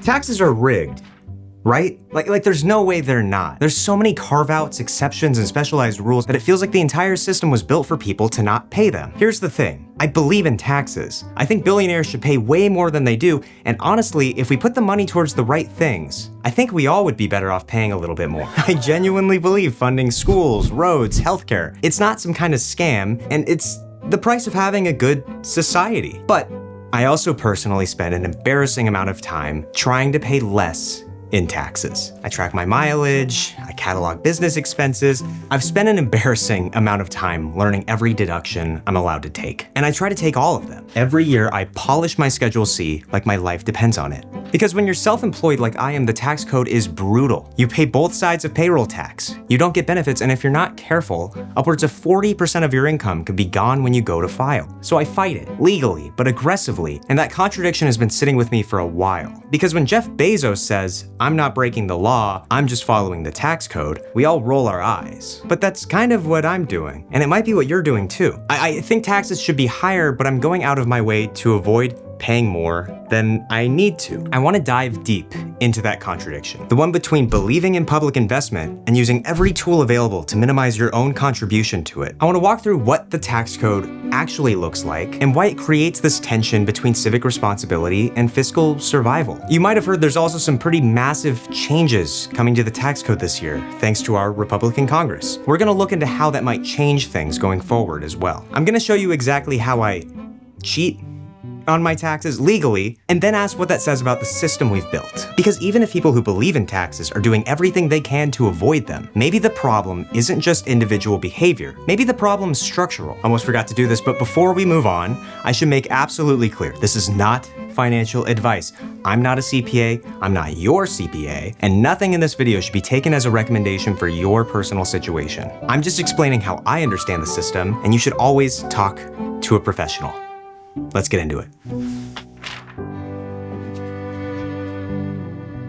Taxes are rigged, right? Like there's no way they're not. There's so many carve-outs, exceptions, and specialized rules that it feels like the entire system was built for people to not pay them. Here's the thing. I believe in taxes. I think billionaires should pay way more than they do, and honestly, if we put the money towards the right things, I think we all would be better off paying a little bit more. I genuinely believe funding schools, roads, healthcare, it's not some kind of scam, and it's the price of having a good society. But I also personally spend an embarrassing amount of time trying to pay less in taxes. I track my mileage, I catalog business expenses. I've spent an embarrassing amount of time learning every deduction I'm allowed to take. And I try to take all of them. Every year, I polish my Schedule C like my life depends on it. Because when you're self-employed like I am, the tax code is brutal. You pay both sides of payroll tax. You don't get benefits, and if you're not careful, upwards of 40% of your income could be gone when you go to file. So I fight it, legally, but aggressively, and that contradiction has been sitting with me for a while. Because when Jeff Bezos says, "I'm not breaking the law, I'm just following the tax code," we all roll our eyes. But that's kind of what I'm doing, and it might be what you're doing too. I think taxes should be higher, but I'm going out of my way to avoid paying more than I need to. I want to dive deep into that contradiction. The one between believing in public investment and using every tool available to minimize your own contribution to it. I want to walk through what the tax code actually looks like and why it creates this tension between civic responsibility and fiscal survival. You might have heard there's also some pretty massive changes coming to the tax code this year, thanks to our Republican Congress. We're going to look into how that might change things going forward as well. I'm going to show you exactly how I cheat on my taxes legally, and then ask what that says about the system we've built. Because even if people who believe in taxes are doing everything they can to avoid them, maybe the problem isn't just individual behavior. Maybe the problem's structural. Almost forgot to do this, but before we move on, I should make absolutely clear, this is not financial advice. I'm not a CPA, I'm not your CPA, and nothing in this video should be taken as a recommendation for your personal situation. I'm just explaining how I understand the system, and you should always talk to a professional. Let's get into it.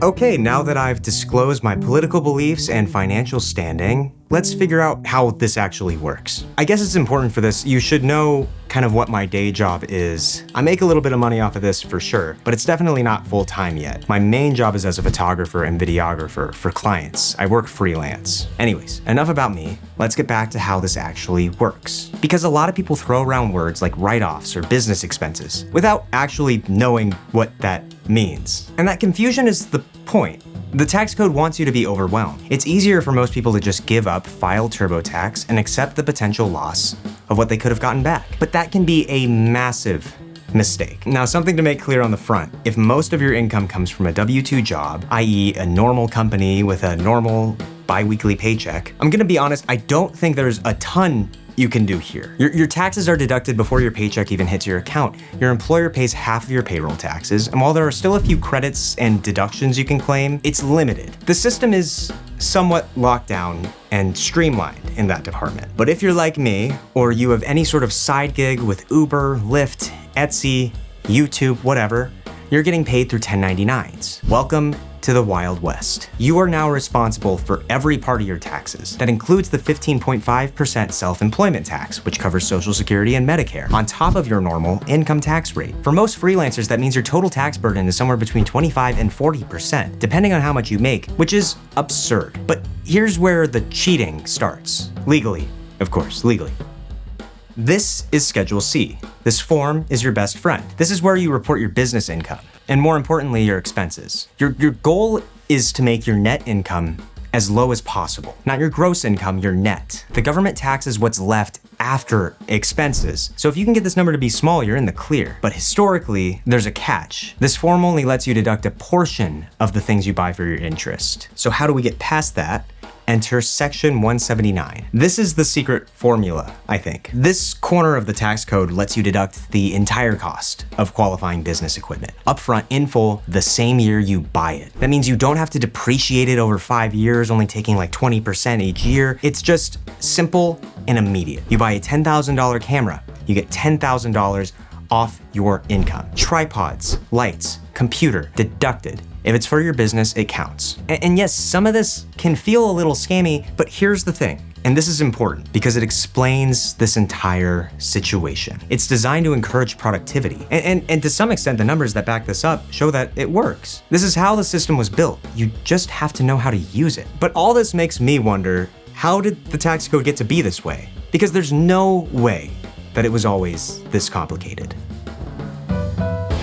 Okay, now that I've disclosed my political beliefs and financial standing, let's figure out how this actually works. I guess it's important for this, you should know kind of what my day job is. I make a little bit of money off of this for sure, but it's definitely not full-time yet. My main job is as a photographer and videographer for clients. I work freelance. Anyways, enough about me. Let's get back to how this actually works. Because a lot of people throw around words like write-offs or business expenses without actually knowing what that means. And that confusion is the point. The tax code wants you to be overwhelmed. It's easier for most people to just give up, file TurboTax, and accept the potential loss of what they could have gotten back. But that can be a massive mistake. Now, something to make clear on the front. If most of your income comes from a W-2 job, i.e. a normal company with a normal bi-weekly paycheck, I'm gonna be honest, I don't think there's a ton you can do here. Your taxes are deducted before your paycheck even hits your account. Your employer pays half of your payroll taxes, and while there are still a few credits and deductions you can claim, it's limited. The system is somewhat locked down and streamlined in that department. But if you're like me, or you have any sort of side gig with Uber, Lyft, Etsy, YouTube, whatever, you're getting paid through 1099s. Welcome to the Wild West. You are now responsible for every part of your taxes. That includes the 15.5% self-employment tax, which covers Social Security and Medicare, on top of your normal income tax rate. For most freelancers, that means your total tax burden is somewhere between 25 and 40%, depending on how much you make, which is absurd. But here's where the cheating starts. Legally, of course, legally. This is Schedule C. This form is your best friend. This is where you report your business income, and more importantly, your expenses. Your goal is to make your net income as low as possible. Not your gross income, your net. The government taxes what's left after expenses. So if you can get this number to be small, you're in the clear. But historically, there's a catch. This form only lets you deduct a portion of the things you buy for your interest. So how do we get past that? Enter Section 179. This is the secret formula, I think. This corner of the tax code lets you deduct the entire cost of qualifying business equipment, upfront in full, the same year you buy it. That means you don't have to depreciate it over 5 years, only taking like 20% each year. It's just simple and immediate. You buy a $10,000 camera, you get $10,000 off your income. Tripods, lights, computer, deducted. If it's for your business, it counts. And yes, some of this can feel a little scammy, but here's the thing. And this is important because it explains this entire situation. It's designed to encourage productivity. And to some extent, the numbers that back this up show that it works. This is how the system was built. You just have to know how to use it. But all this makes me wonder, how did the tax code get to be this way? Because there's no way that it was always this complicated.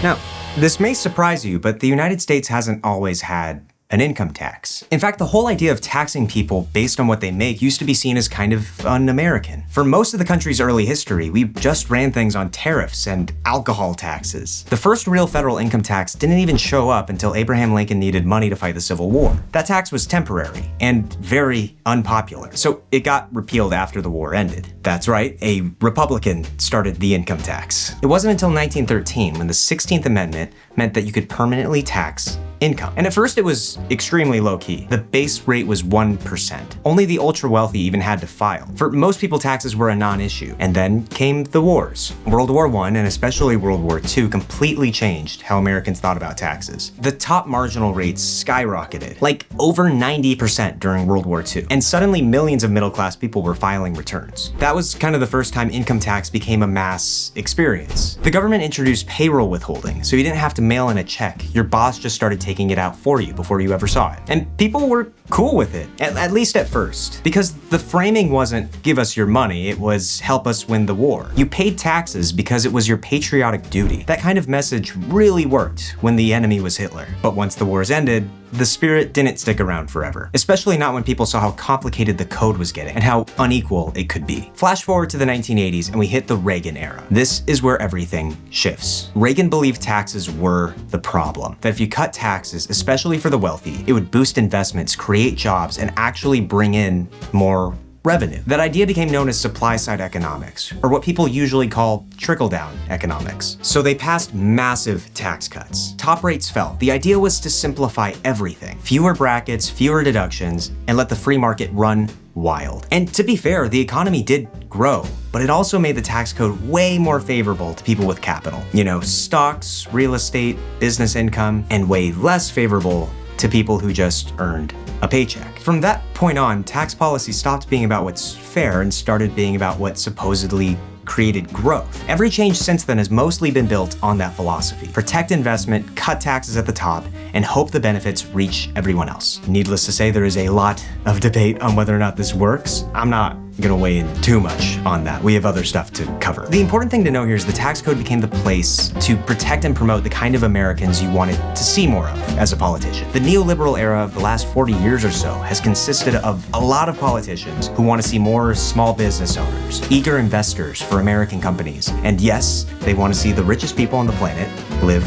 Now, this may surprise you, but the United States hasn't always had an income tax. In fact, the whole idea of taxing people based on what they make used to be seen as kind of un-American. For most of the country's early history, we just ran things on tariffs and alcohol taxes. The first real federal income tax didn't even show up until Abraham Lincoln needed money to fight the Civil War. That tax was temporary and very unpopular, so it got repealed after the war ended. That's right, a Republican started the income tax. It wasn't until 1913 when the 16th Amendment meant that you could permanently tax income. And at first it was extremely low-key. The base rate was 1%. Only the ultra-wealthy even had to file. For most people, taxes were a non-issue. And then came the wars. World War I and especially World War II completely changed how Americans thought about taxes. The top marginal rates skyrocketed, like over 90% during World War II. And suddenly millions of middle-class people were filing returns. That was kind of the first time income tax became a mass experience. The government introduced payroll withholding, so you didn't have to mail in a check. Your boss just started taking it out for you before you ever saw it. And people were cool with it, at least at first. Because the framing wasn't give us your money, it was help us win the war. You paid taxes because it was your patriotic duty. That kind of message really worked when the enemy was Hitler. But once the wars ended, the spirit didn't stick around forever, especially not when people saw how complicated the code was getting and how unequal it could be. Flash forward to the 1980s and we hit the Reagan era. This is where everything shifts. Reagan believed taxes were the problem, that if you cut taxes, especially for the wealthy, it would boost investments, create jobs, and actually bring in more revenue. That idea became known as supply-side economics, or what people usually call trickle-down economics. So they passed massive tax cuts. Top rates fell. The idea was to simplify everything. Fewer brackets, fewer deductions, and let the free market run wild. And to be fair, the economy did grow, but it also made the tax code way more favorable to people with capital. You know, stocks, real estate, business income, and way less favorable to people who just earned a paycheck. From that point on, tax policy stopped being about what's fair and started being about what supposedly created growth. Every change since then has mostly been built on that philosophy. Protect investment, cut taxes at the top, and hope the benefits reach everyone else. Needless to say, there is a lot of debate on whether or not this works. I'm not gonna weigh in too much on that. We have other stuff to cover. The important thing to know here is the tax code became the place to protect and promote the kind of Americans you wanted to see more of as a politician. The neoliberal era of the last 40 years or so has consisted of a lot of politicians who want to see more small business owners, eager investors for American companies, and yes, they want to see the richest people on the planet live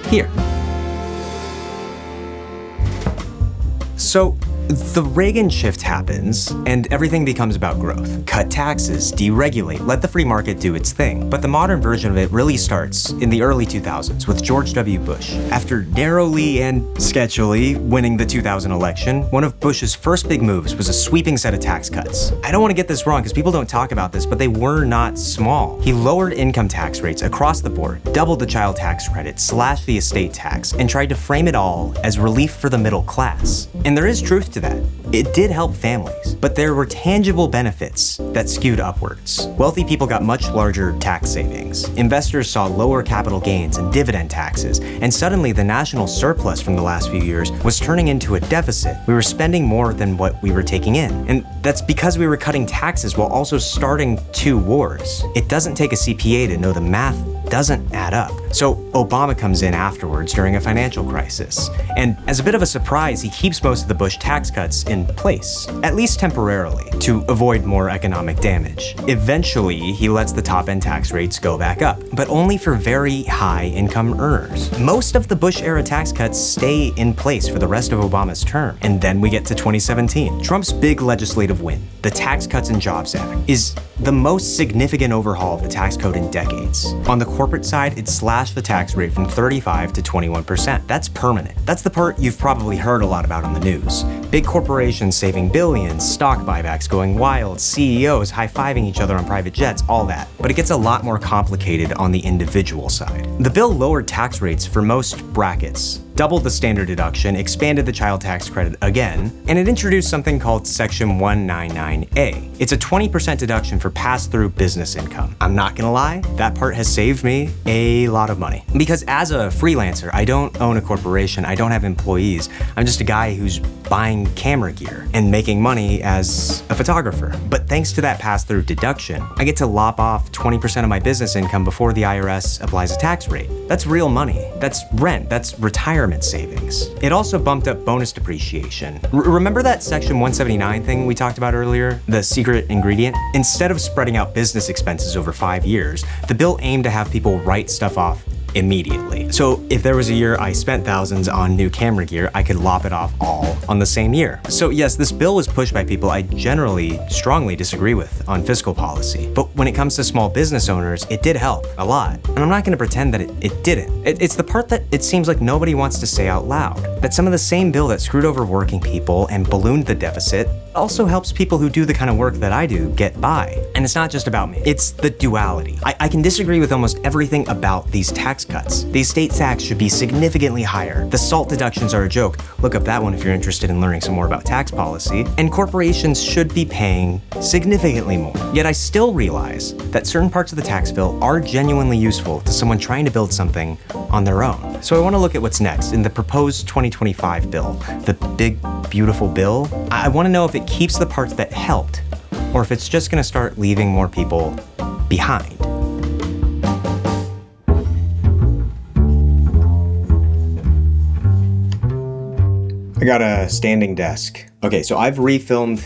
here. So, the Reagan shift happens, and everything becomes about growth. Cut taxes, deregulate, let the free market do its thing. But the modern version of it really starts in the early 2000s with George W. Bush. After narrowly and sketchily winning the 2000 election, one of Bush's first big moves was a sweeping set of tax cuts. I don't want to get this wrong because people don't talk about this, but they were not small. He lowered income tax rates across the board, doubled the child tax credit, slashed the estate tax, and tried to frame it all as relief for the middle class. And there is truth to that. It did help families, but there were tangible benefits that skewed upwards. Wealthy people got much larger tax savings. Investors saw lower capital gains and dividend taxes, and suddenly the national surplus from the last few years was turning into a deficit. We were spending more than what we were taking in, and that's because we were cutting taxes while also starting 2 wars. It doesn't take a CPA to know the math doesn't add up. So Obama comes in afterwards during a financial crisis. And as a bit of a surprise, he keeps most of the Bush tax cuts in place, at least temporarily, to avoid more economic damage. Eventually, he lets the top-end tax rates go back up, but only for very high-income earners. Most of the Bush-era tax cuts stay in place for the rest of Obama's term. And then we get to 2017. Trump's big legislative win, the Tax Cuts and Jobs Act, is the most significant overhaul of the tax code in decades. On the corporate side, it slashed the tax rate from 35 to 21%. That's permanent. That's the part you've probably heard a lot about on the news. Big corporations saving billions, stock buybacks going wild, CEOs high-fiving each other on private jets, all that. But it gets a lot more complicated on the individual side. The bill lowered tax rates for most brackets, doubled the standard deduction, expanded the child tax credit again, and it introduced something called Section 199A. It's a 20% deduction for pass-through business income. I'm not gonna lie, that part has saved me a lot of money. Because as a freelancer, I don't own a corporation, I don't have employees. I'm just a guy who's buying camera gear and making money as a photographer. But thanks to that pass-through deduction, I get to lop off 20% of my business income before the IRS applies a tax rate. That's real money. That's rent. That's retirement savings. It also bumped up bonus depreciation. Remember that Section 179 thing we talked about earlier? The secret ingredient? Instead of spreading out business expenses over 5 years, the bill aimed to have people write stuff off immediately. So if there was a year I spent thousands on new camera gear, I could lop it off all on the same year. So yes, this bill was pushed by people I generally strongly disagree with on fiscal policy. But when it comes to small business owners, it did help a lot. And I'm not gonna pretend that it didn't. It's the part that it seems like nobody wants to say out loud. That some of the same bill that screwed over working people and ballooned the deficit also helps people who do the kind of work that I do get by. And it's not just about me, it's the duality. I can disagree with almost everything about these tax cuts. The estate tax should be significantly higher. The SALT deductions are a joke. Look up that one if you're interested in learning some more about tax policy. And corporations should be paying significantly more. Yet I still realize that certain parts of the tax bill are genuinely useful to someone trying to build something on their own. So I want to look at what's next in the proposed 2025 bill, the big, beautiful bill. I want to know if it keeps the parts that helped, or if it's just going to start leaving more people behind. I got a standing desk. Okay, so I've refilmed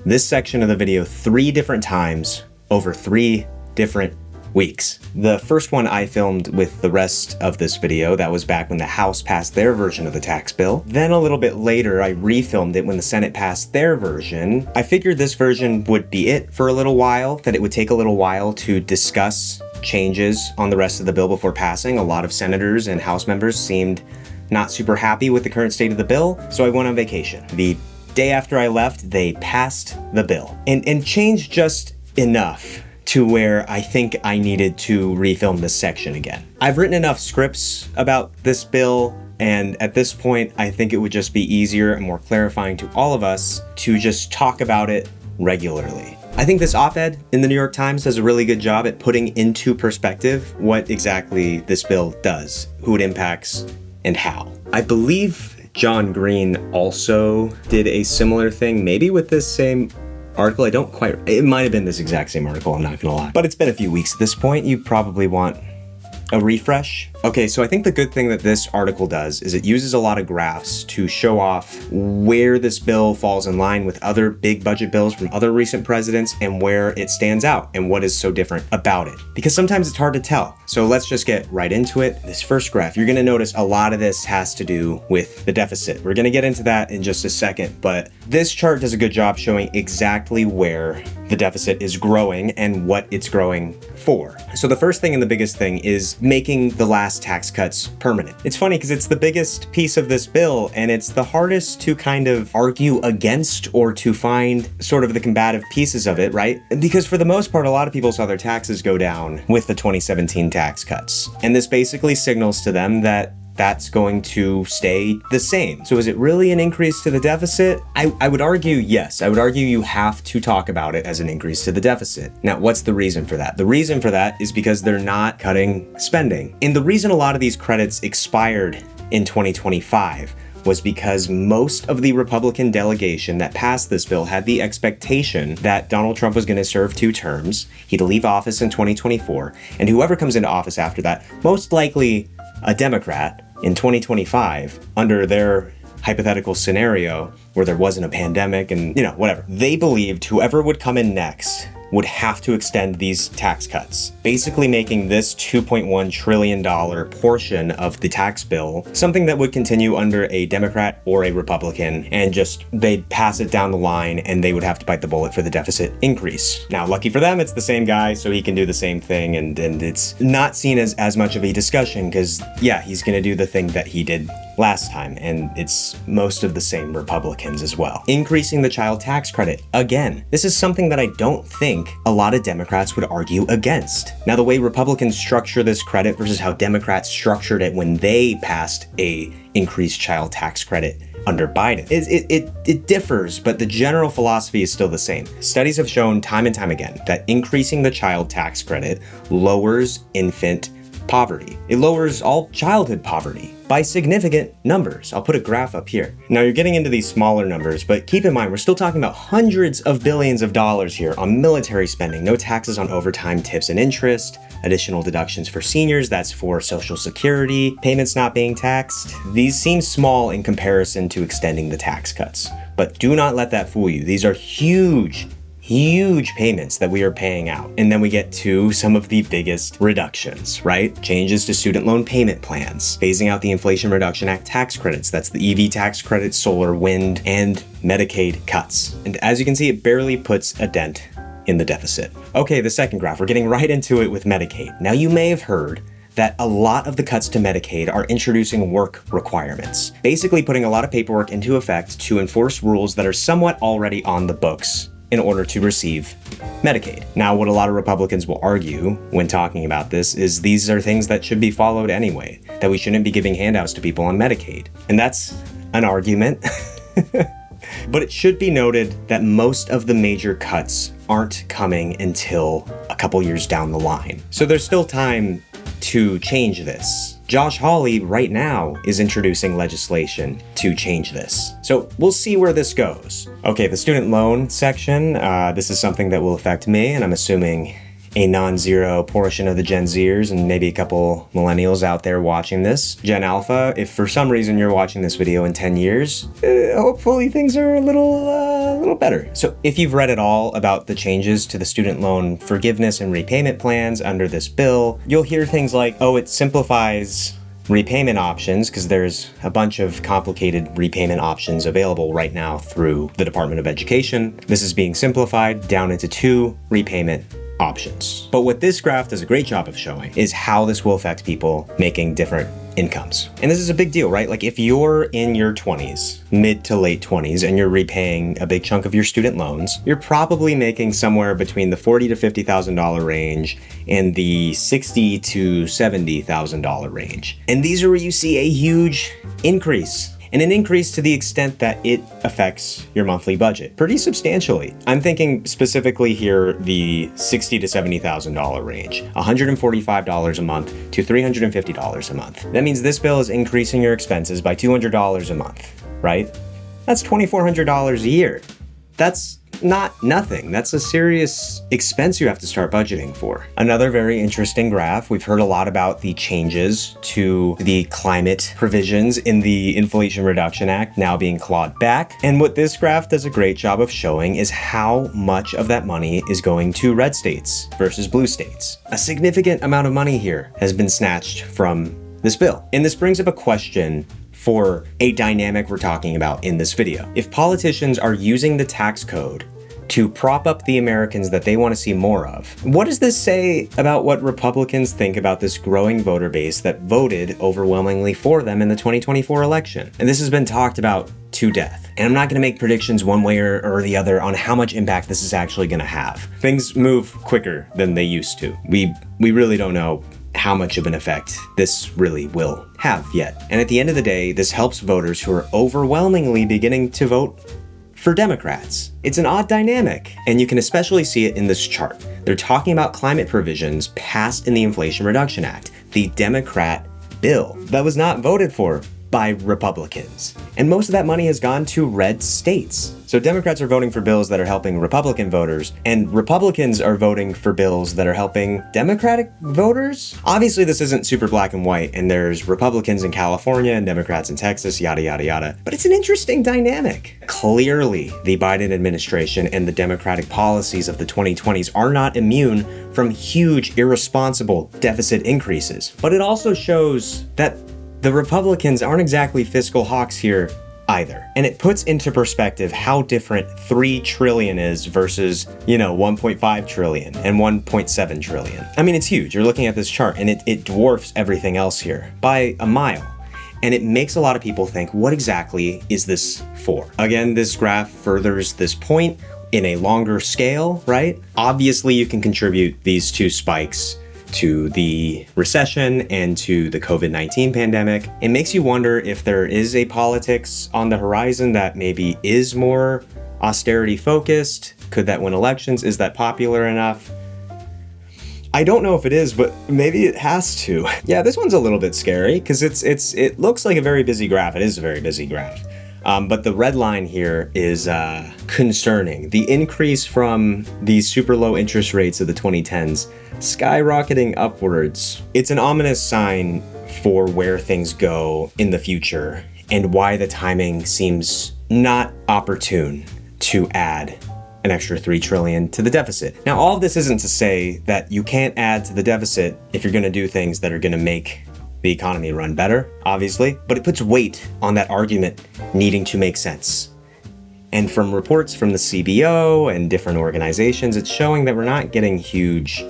this section of the video 3 different times over 3 different weeks. The first one I filmed with the rest of this video. That was back when the House passed their version of the tax bill. Then a little bit later, I refilmed it when the Senate passed their version. I figured this version would be it for a little while, that it would take a little while to discuss changes on the rest of the bill before passing. A lot of senators and House members seemed not super happy with the current state of the bill, so I went on vacation. The day after I left, they passed the bill and changed just enough to where I think I needed to refilm this section again. I've written enough scripts about this bill, and at this point, I think it would just be easier and more clarifying to all of us to just talk about it regularly. I think this op-ed in the New York Times does a really good job at putting into perspective what exactly this bill does, who it impacts, and how. I believe John Green also did a similar thing, maybe with this same article. It might have been this exact same article, I'm not gonna lie. But it's been a few weeks at this point. You probably want a refresh. Okay, so I think the good thing that this article does is it uses a lot of graphs to show off where this bill falls in line with other big budget bills from other recent presidents and where it stands out and what is so different about it. Because sometimes it's hard to tell. So let's just get right into it. This first graph, you're gonna notice a lot of this has to do with the deficit. We're gonna get into that in just a second, but this chart does a good job showing exactly where the deficit is growing and what it's growing for. So the first thing and the biggest thing is making the last tax cuts permanent. It's funny because it's the biggest piece of this bill and it's the hardest to kind of argue against or to find sort of the combative pieces of it, right? Because for the most part, a lot of people saw their taxes go down with the 2017 tax cuts. And this basically signals to them that that's going to stay the same. So is it really an increase to the deficit? I would argue yes. I would argue you have to talk about it as an increase to the deficit. Now, what's the reason for that? The reason for that is because they're not cutting spending. And the reason a lot of these credits expired in 2025 was because most of the Republican delegation that passed this bill had the expectation that Donald Trump was going to serve 2 terms, he'd leave office in 2024, and whoever comes into office after that, most likely a Democrat in 2025, under their hypothetical scenario where there wasn't a pandemic and, whatever, they believed whoever would come in next would have to extend these tax cuts, basically making this $2.1 trillion portion of the tax bill something that would continue under a Democrat or a Republican, and just they'd pass it down the line and they would have to bite the bullet for the deficit increase. Now, lucky for them, it's the same guy, so he can do the same thing, and it's not seen as much of a discussion because, yeah, he's gonna do the thing that he did last time, and it's most of the same Republicans as well. Increasing the child tax credit. Again, this is something that I don't think a lot of Democrats would argue against. Now, the way Republicans structure this credit versus how Democrats structured it when they passed a increased child tax credit under Biden, it differs, but the general philosophy is still the same. Studies have shown time and time again that increasing the child tax credit lowers infant poverty. It lowers all childhood poverty by significant numbers. I'll put a graph up here. Now, you're getting into these smaller numbers, but keep in mind, we're still talking about hundreds of billions of dollars here on military spending, no taxes on overtime, tips and interest, additional deductions for seniors, that's for Social Security, payments not being taxed. These seem small in comparison to extending the tax cuts, but do not let that fool you. These are huge payments that we are paying out. And then we get to some of the biggest reductions, right? Changes to student loan payment plans, phasing out the Inflation Reduction Act tax credits. That's the EV tax credit, solar, wind, and Medicaid cuts. And as you can see, it barely puts a dent in the deficit. Okay, the second graph, we're getting right into it with Medicaid. Now, you may have heard that a lot of the cuts to Medicaid are introducing work requirements, basically putting a lot of paperwork into effect to enforce rules that are somewhat already on the books in order to receive Medicaid. Now, what a lot of Republicans will argue when talking about this is these are things that should be followed anyway, that we shouldn't be giving handouts to people on Medicaid. And that's an argument. But it should be noted that most of the major cuts aren't coming until a couple years down the line. So there's still time to change this. Josh Hawley right now is introducing legislation to change this. So we'll see where this goes. Okay, the student loan section, this is something that will affect me, and I'm assuming a non-zero portion of the Gen Zers and maybe a couple millennials out there watching this. Gen Alpha, if for some reason you're watching this video in 10 years, hopefully things are a little better. So if you've read at all about the changes to the student loan forgiveness and repayment plans under this bill, you'll hear things like, oh, it simplifies repayment options because there's a bunch of complicated repayment options available right now through the Department of Education. This is being simplified down into 2 repayment options. But what this graph does a great job of showing is how this will affect people making different incomes. And this is a big deal, right? Like if you're in your 20s, mid to late 20s, and you're repaying a big chunk of your student loans, you're probably making somewhere between the $40,000 to $50,000 range and the $60,000 to $70,000 range. And these are where you see a huge increase. And an increase to the extent that it affects your monthly budget pretty substantially. I'm thinking specifically here the $60,000 to $70,000 range, $145 a month to $350 a month. That means this bill is increasing your expenses by $200 a month, right? That's $2,400 a year. That's not nothing. That's a serious expense you have to start budgeting for. Another very interesting graph. We've heard a lot about the changes to the climate provisions in the Inflation Reduction Act now being clawed back. And what this graph does a great job of showing is how much of that money is going to red states versus blue states. A significant amount of money here has been snatched from this bill. And this brings up a question for a dynamic we're talking about in this video. If politicians are using the tax code to prop up the Americans that they want to see more of, what does this say about what Republicans think about this growing voter base that voted overwhelmingly for them in the 2024 election? And this has been talked about to death. And I'm not going to make predictions one way or the other on how much impact this is actually going to have. Things move quicker than they used to. We really don't know how much of an effect this really will have yet. And at the end of the day, this helps voters who are overwhelmingly beginning to vote for Democrats. It's an odd dynamic, and you can especially see it in this chart. They're talking about climate provisions passed in the Inflation Reduction Act, the Democrat bill that was not voted for by Republicans. And most of that money has gone to red states. So Democrats are voting for bills that are helping Republican voters, and Republicans are voting for bills that are helping Democratic voters. Obviously, this isn't super black and white, and there's Republicans in California and Democrats in Texas, yada, yada, yada. But it's an interesting dynamic. Clearly, the Biden administration and the Democratic policies of the 2020s are not immune from huge, irresponsible deficit increases. But it also shows that the Republicans aren't exactly fiscal hawks here either. And it puts into perspective how different 3 trillion is versus, 1.5 trillion and 1.7 trillion. I mean, it's huge. You're looking at this chart and it dwarfs everything else here by a mile. And it makes a lot of people think, what exactly is this for? Again, this graph furthers this point in a longer scale, right? Obviously, you can contribute these two spikes to the recession and to the COVID-19 pandemic. It makes you wonder if there is a politics on the horizon that maybe is more austerity focused. Could that win elections? Is that popular enough? I don't know if it is, but maybe it has to. Yeah, this one's a little bit scary because it looks like a very busy graph. It is a very busy graph. But the red line here is concerning. The increase from these super low interest rates of the 2010s skyrocketing upwards. It's an ominous sign for where things go in the future and why the timing seems not opportune to add an extra $3 trillion to the deficit. Now, all of this isn't to say that you can't add to the deficit if you're going to do things that are going to make the economy run better, obviously, but it puts weight on that argument needing to make sense. And from reports from the CBO and different organizations, it's showing that we're not getting huge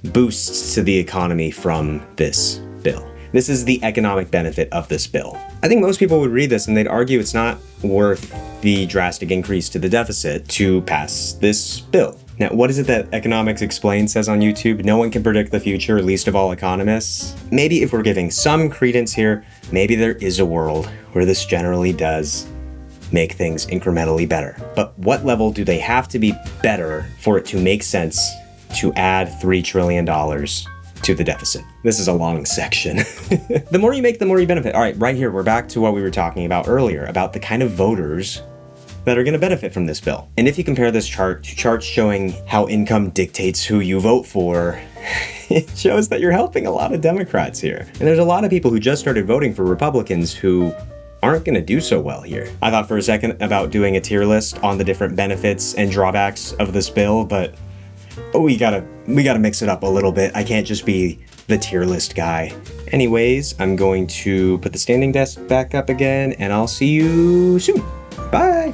boosts to the economy from this bill. This is the economic benefit of this bill. I think most people would read this and they'd argue it's not worth the drastic increase to the deficit to pass this bill. Now, what is it that Economics Explained says on YouTube? No one can predict the future, least of all economists. Maybe if we're giving some credence here, maybe there is a world where this generally does make things incrementally better. But what level do they have to be better for it to make sense to add $3 trillion to the deficit? This is a long section. The more you make, the more you benefit. All right, right here, we're back to what we were talking about earlier, about the kind of voters that are going to benefit from this bill. And if you compare this chart to charts showing how income dictates who you vote for, it shows that you're helping a lot of Democrats here. And there's a lot of people who just started voting for Republicans who aren't going to do so well here. I thought for a second about doing a tier list on the different benefits and drawbacks of this bill, but we gotta mix it up a little bit. I can't just be the tier list guy. Anyways, I'm going to put the standing desk back up again, and I'll see you soon. Bye.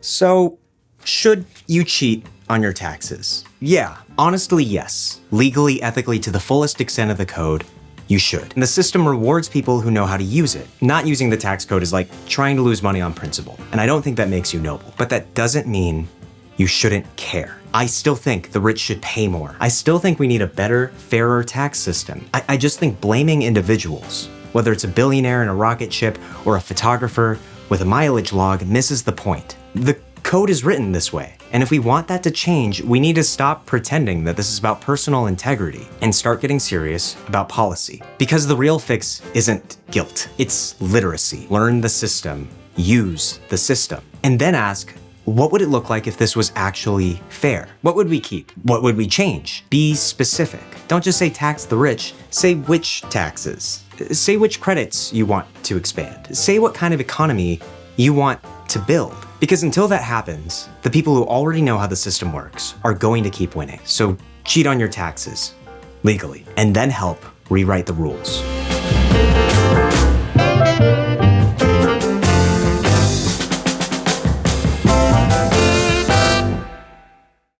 So, should you cheat on your taxes? Yeah, honestly, yes. Legally, ethically, to the fullest extent of the code, you should. And the system rewards people who know how to use it. Not using the tax code is like trying to lose money on principle. And I don't think that makes you noble. But that doesn't mean you shouldn't care. I still think the rich should pay more. I still think we need a better, fairer tax system. I just think blaming individuals, whether it's a billionaire in a rocket ship or a photographer with a mileage log, misses the point. The code is written this way. And if we want that to change, we need to stop pretending that this is about personal integrity and start getting serious about policy. Because the real fix isn't guilt, it's literacy. Learn the system, use the system, and then ask, what would it look like if this was actually fair? What would we keep? What would we change? Be specific. Don't just say tax the rich, say which taxes. Say which credits you want to expand. Say what kind of economy you want to build. Because until that happens, the people who already know how the system works are going to keep winning. So cheat on your taxes legally and then help rewrite the rules.